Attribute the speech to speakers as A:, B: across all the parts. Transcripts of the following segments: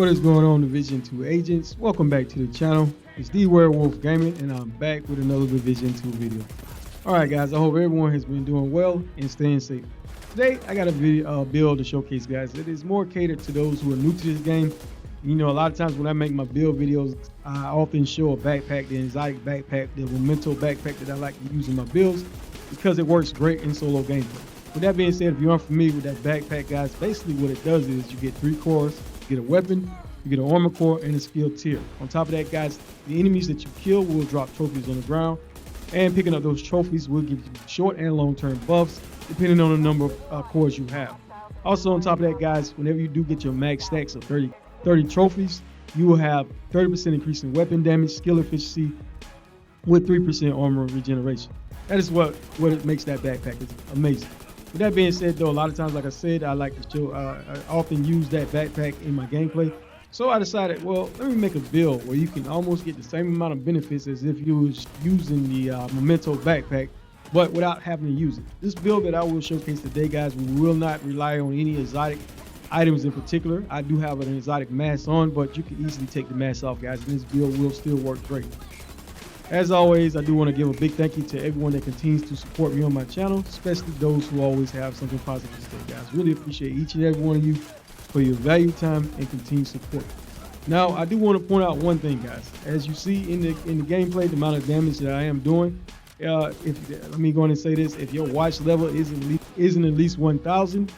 A: What is going on, Division 2 agents? Welcome back to the channel. It's the Werewolf Gaming, and I'm back with another Division 2 video. Alright guys, I hope everyone has been doing well and staying safe. Today, I got a video build to showcase, guys. It is more catered to those who are new to this game. You know, a lot of times when I make my build videos, I often show a backpack, the exotic backpack, the Memento backpack that I like to use in my builds because it works great in solo gameplay. With that being said, if you're unfamiliar with that backpack, guys, basically what it does is you get 3 cores, you get a weapon, you get an armor core, and a skill tier. On top of that, guys, the enemies that you kill will drop trophies on the ground, and picking up those trophies will give you short and long-term buffs depending on the number of cores you have. Also, on top of that, guys, whenever you do get your max stacks of 30 trophies, you will have 30% increase in weapon damage, skill efficiency, with 3% armor regeneration. That is what it makes that backpack. It's amazing. With that being said, though, a lot of times, like I said, I like to show, I often use that backpack in my gameplay. So I decided, well, let me make a build where you can almost get the same amount of benefits as if you was using the Memento backpack, but without having to use it. This build that I will showcase today, guys, we will not rely on any exotic items in particular. I do have an exotic mask on, but you can easily take the mask off, guys, and this build will still work great. As always, I do want to give a big thank you to everyone that continues to support me on my channel, especially those who always have something positive to say, guys. Really appreciate each and every one of you for your valued time and continued support. Now, I do want to point out one thing, guys. As you see in the gameplay, the amount of damage that I am doing, let me go on and say this: if your watch level isn't at least 1,000,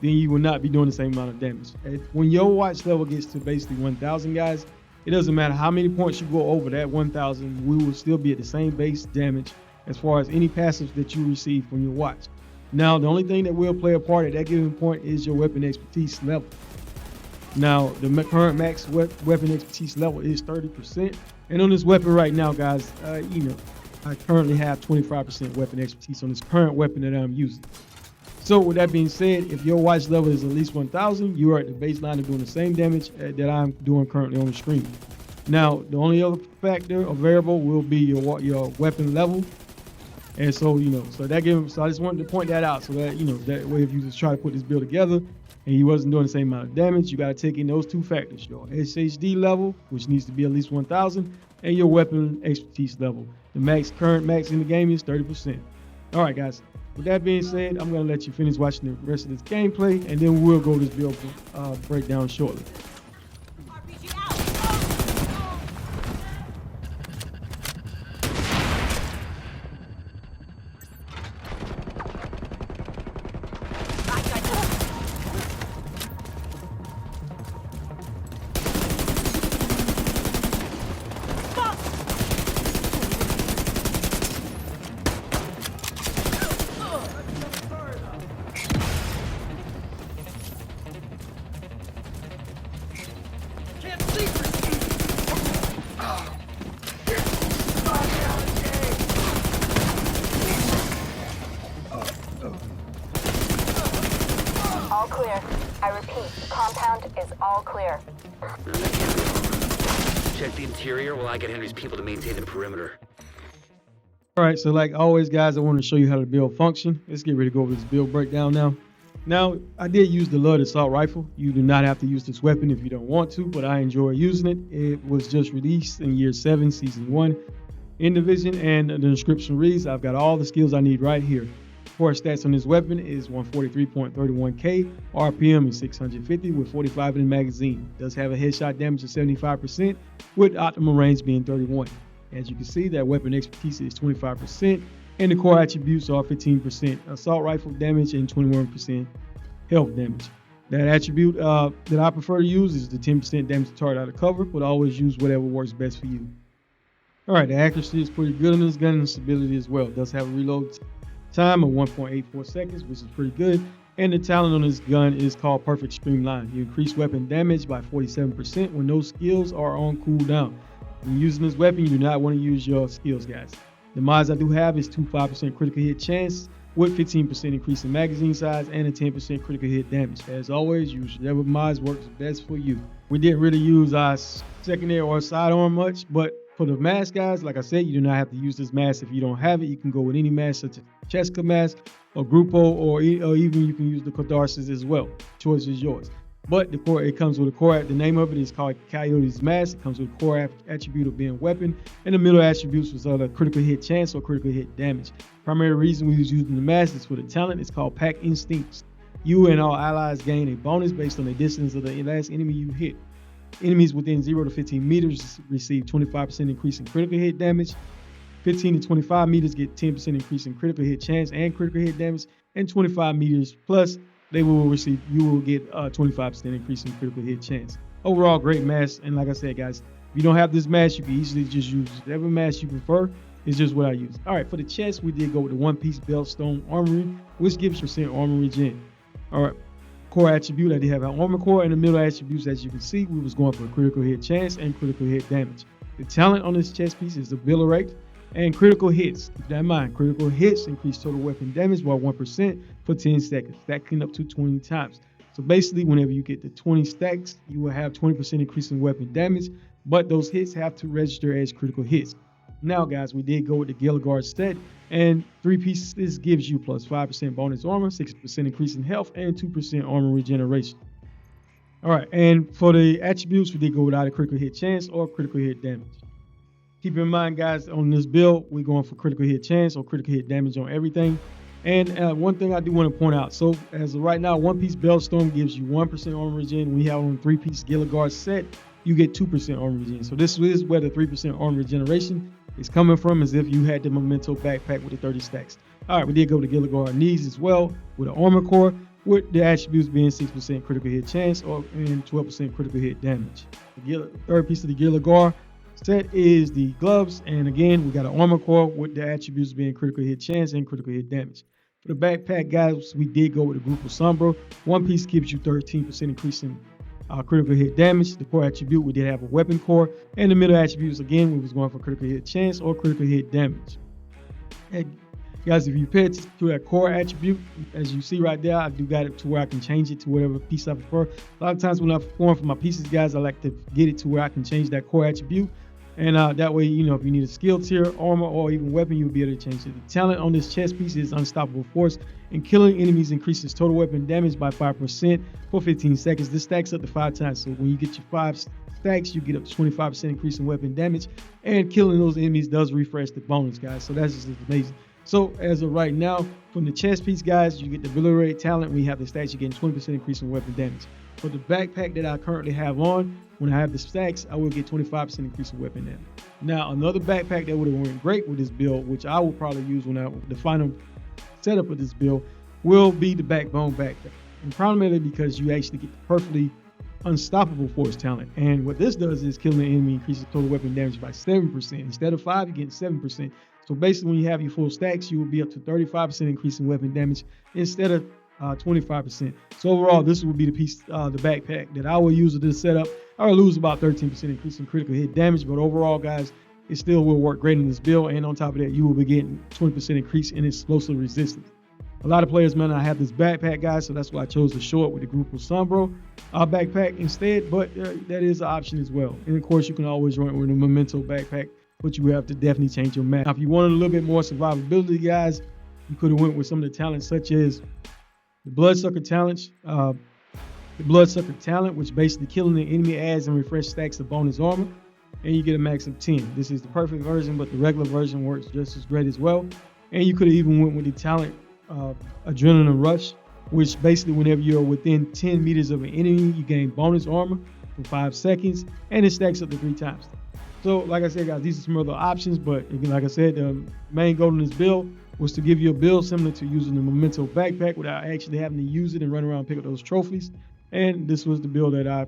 A: then you will not be doing the same amount of damage. When your watch level gets to basically 1,000, guys, it doesn't matter how many points you go over that 1,000, we will still be at the same base damage as far as any passives that you receive from your watch. Now, the only thing that will play a part at that given point is your weapon expertise level. Now, the current max weapon expertise level is 30%. And on this weapon right now, guys, I currently have 25% weapon expertise on this current weapon that I'm using. So with that being said, if your watch level is at least 1,000, you are at the baseline of doing the same damage that I'm doing currently on the screen. Now, the only other factor or variable will be your weapon level. And so, so I just wanted to point that out so that, that way if you just try to put this build together and you wasn't doing the same amount of damage, you got to take in those 2 factors, your SHD level, which needs to be at least 1,000, and your weapon expertise level. The current max in the game is 30%. All right, guys. With that being said, I'm going to let you finish watching the rest of this gameplay, and then we'll go to this build breakdown shortly.
B: All clear. I repeat, compound is all clear.
C: Check the interior while I get Henry's people to maintain the perimeter.
A: All right, so like always, guys, I want to show you how the build function. Let's get ready to go over this build breakdown now. Now, I did use the Ludd assault rifle. You do not have to use this weapon if you don't want to, but I enjoy using it. It was just released in year 7, season 1 in Division, and the description reads, I've got all the skills I need right here. Core stats on this weapon is 143.31k, RPM is 650 with 45 in the magazine. Does have a headshot damage of 75% with optimal range being 31. As you can see, that weapon expertise is 25%, and the core attributes are 15% assault rifle damage and 21% health damage. That attribute that I prefer to use is the 10% damage to target out of cover, but always use whatever works best for you. All right, the accuracy is pretty good on this gun, and stability as well. It does have a reload time of 1.84 seconds, which is pretty good. And the talent on this gun is called Perfect Streamline. You increase weapon damage by 47% when those skills are on cooldown. When using this weapon, you do not want to use your skills, guys. The mods I do have is 25% critical hit chance with 15% increase in magazine size and a 10% critical hit damage. As always, use whatever mods works best for you. We didn't really use our secondary or sidearm much, but for the mask, guys, like I said, you do not have to use this mask if you don't have it. You can go with any mask such as Cheska mask or Grupo, or even you can use the Catharsis as well. Choice is yours. But the core, it comes with a core. The name of it is called Coyote's Mask. It comes with a core attribute of being weapon, and the middle attributes was other critical hit chance or critical hit damage. Primary reason we was using the mask is for the talent. It's called Pack Instincts. You and all allies gain a bonus based on the distance of the last enemy you hit. Enemies within 0 to 15 meters receive 25% increase in critical hit damage. 15 to 25 meters get 10% increase in critical hit chance and critical hit damage, and 25 meters plus you will get a 25% increase in critical hit chance. Overall, great mask. And like I said, guys, if you don't have this mask, you can easily just use whatever mask you prefer. It's just what I use. All right, for the chest, we did go with the one-piece Bellstone Armory, which gives percent armor regen. All right, core attribute, I did have an armor core, and the middle attributes, as you can see, we was going for critical hit chance and critical hit damage. The talent on this chest piece is the Rate. And critical hits, keep that in mind, critical hits increase total weapon damage by 1% for 10 seconds, stacking up to 20 times. So basically, whenever you get to 20 stacks, you will have 20% increase in weapon damage, but those hits have to register as critical hits. Now, guys, we did go with the Gilligard set, and 3 pieces gives you plus 5% bonus armor, 6% increase in health, and 2% armor regeneration. All right, and for the attributes, we did go with either critical hit chance or critical hit damage. Keep in mind, guys, on this build, we're going for critical hit chance or critical hit damage on everything. And one thing I do want to point out, so as of right now, one-piece Bellstone gives you 1% armor regen. We have on 3-piece Gilligard set, you get 2% armor regen. So this is where the 3% armor regeneration is coming from, as if you had the Memento backpack with the 30 stacks. All right, we did go to Gilligard knees as well with an armor core, with the attributes being 6% critical hit chance and 12% critical hit damage. The third piece of the Gilligard set is the gloves, and again, we got an armor core with the attributes being critical hit chance and critical hit damage. For the backpack, guys, we did go with the Grupo Sombro. One piece gives you 13% increase in critical hit damage. The core attribute, we did have a weapon core, and the middle attributes, again, we was going for critical hit chance or critical hit damage. And guys, if you pay attention to that core attribute, as you see right there, I do got it to where I can change it to whatever piece I prefer. A lot of times when I perform for my pieces, guys, I like to get it to where I can change that core attribute. And that way, you know, if you need a skill tier, armor, or even weapon, you'll be able to change it. The talent on this chest piece is Unstoppable Force, and killing enemies increases total weapon damage by 5% for 15 seconds. This stacks up to 5 times. So when you get your 5 stacks, you get up to 25% increase in weapon damage, and killing those enemies does refresh the bonus, guys. So that's just amazing. So as of right now, from the chest piece, guys, you get the Rate talent. We have the stats, you're getting 20% increase in weapon damage. For the backpack that I currently have on, when I have the stacks, I will get 25% increase in weapon damage. Now, another backpack that would have went great with this build, which I will probably use when the final setup of this build, will be the Backbone backpack. And primarily because you actually get the perfectly Unstoppable Force talent. And what this does is killing the enemy increases total weapon damage by 7%. Instead of 5, you get 7%. So basically, when you have your full stacks, you will be up to 35% increase in weapon damage instead of 25%. So overall, this will be the piece, the backpack that I will use with this setup. I will lose about 13% increase in critical hit damage, but overall, guys, it still will work great in this build. And on top of that, you will be getting 20% increase in explosive resistance. A lot of players may not have this backpack, guys, so that's why I chose to show it with the Grupo Sombro backpack instead, but that is an option as well. And of course, you can always run it with a Memento backpack, but you will have to definitely change your map. Now, if you wanted a little bit more survivability, guys, you could have went with some of the talents such as the Bloodsucker talents. The Bloodsucker talent, which basically killing the enemy adds and refresh stacks of bonus armor, and you get a max of 10. This is the perfect version, but the regular version works just as great as well. And you could have even went with the talent Adrenaline Rush, which basically whenever you're within 10 meters of an enemy, you gain bonus armor for 5 seconds, and it stacks up to 3 times. So like I said, guys, these are some other options, but again, like I said, the main goal in this build was to give you a build similar to using the Memento backpack without actually having to use it and run around and pick up those trophies. And this was the build that I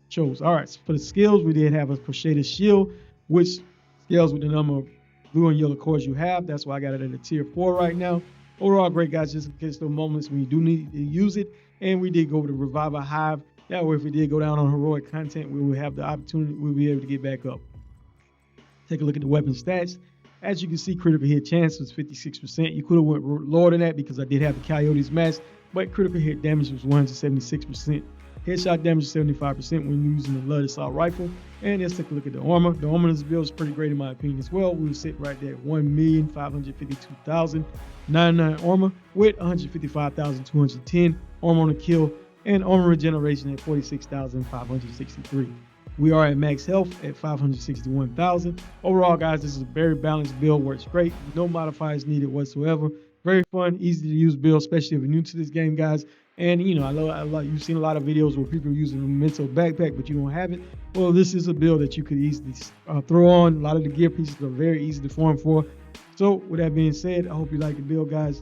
A: chose. All right, so for the skills, we did have a Crocheted Shield, which scales with the number of blue and yellow cores you have. That's why I got it at a tier 4 right now. Overall, great, guys, just in case there are moments when you do need to use it. And we did go with the Reviver Hive. That way, if we did go down on heroic content, we will have the opportunity, we'll be able to get back up. Take a look at the weapon stats. As you can see, critical hit chance was 56%. You could have went lower than that because I did have the Coyote's Mask, but critical hit damage was 176%. Headshot damage is 75% when using the Blood Assault Rifle. And let's take a look at the armor. The armor in this build is pretty great in my opinion as well. We sit right there at 1,552,099 armor with 155,210 armor on the kill and armor regeneration at 46,563. We are at max health at 561,000. Overall, guys, this is a very balanced build, works great. No modifiers needed whatsoever. Very fun, easy to use build, especially if you're new to this game, guys. And you know, you've seen a lot of videos where people are using a Memento backpack, but you don't have it. Well, this is a build that you could easily throw on. A lot of the gear pieces are very easy to farm for. So with that being said, I hope you like the build, guys.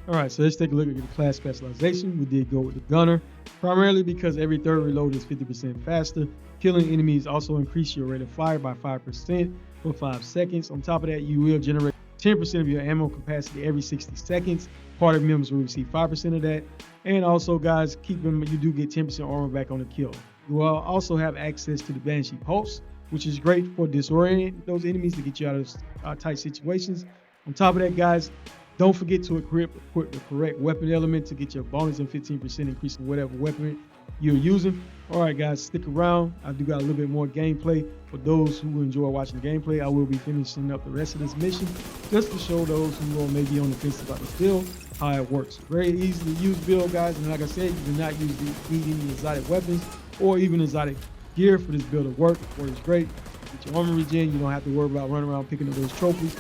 A: All right, so let's take a look at the class specialization. We did go with the gunner, primarily because every third reload is 50% faster. Killing enemies also increase your rate of fire by 5% for 5 seconds. On top of that, you will generate 10% of your ammo capacity every 60 seconds. Party members will receive 5% of that. And also, guys, you do get 10% armor back on the kill. You will also have access to the Banshee Pulse, which is great for disorienting those enemies to get you out of tight situations. On top of that, guys, don't forget to equip the correct weapon element to get your bonus and 15% increase in whatever weapon you're using. All right, guys, stick around. I do got a little bit more gameplay. For those who enjoy watching the gameplay, I will be finishing up the rest of this mission just to show those who may be on the fence about the build how it works. Very easy to use build, guys, and like I said, you do not need any exotic weapons or even exotic gear for this build to work. It works great. Get your armor regen. You don't have to worry about running around picking up those trophies.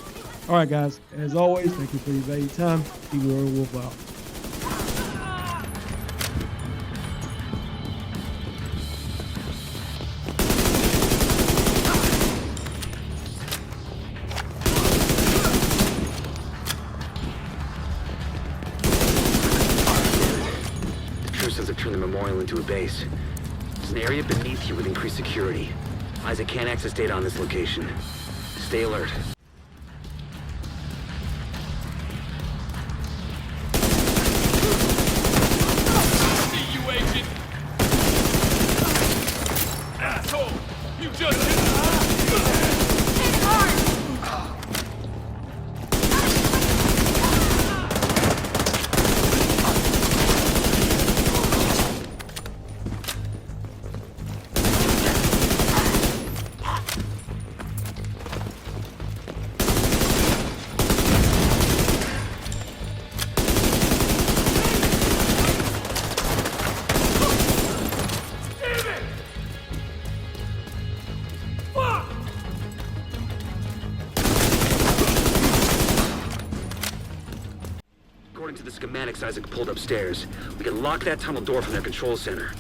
A: All right, guys, as always, thank you for your valuable time. Be Wolf out.
C: Have turned the memorial into a base. There's an area beneath you with increased security. Isaac can't access data on this location. Stay alert.
D: See you, agent! Asshole! You just hit
C: According to the schematics Isaac pulled upstairs, we can lock that tunnel door from their control center.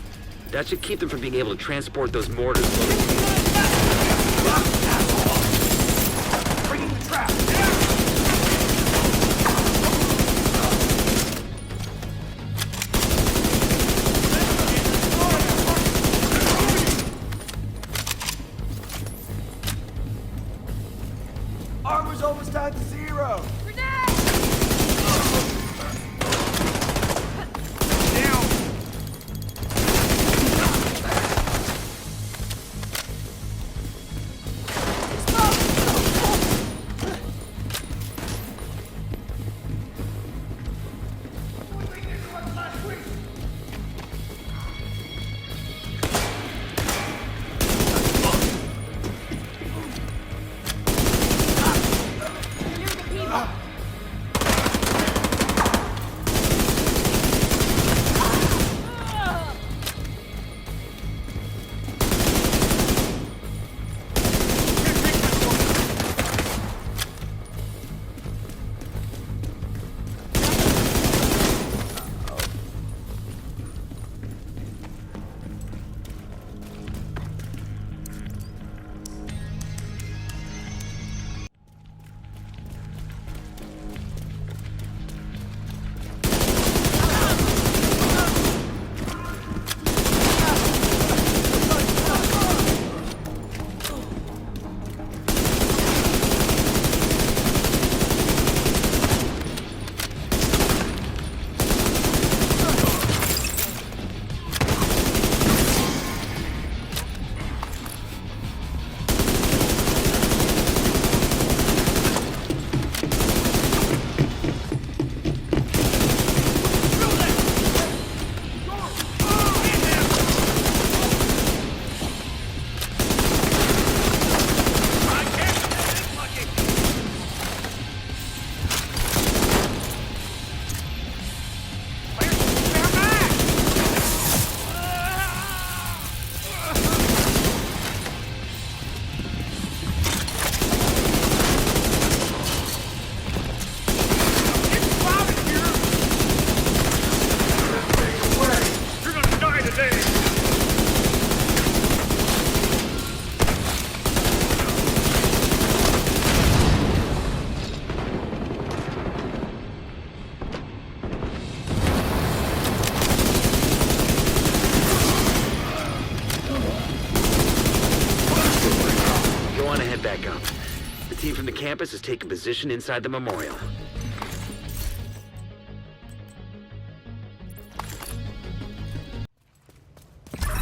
C: That should keep them from being able to transport those mortars.
D: bringing the trap!
E: Armor's almost down to 0.
C: campus has taken position inside the memorial.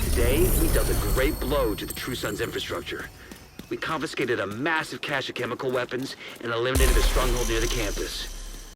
C: Today, we dealt a great blow to the True Sun's infrastructure. We confiscated a massive cache of chemical weapons and eliminated a stronghold near the campus.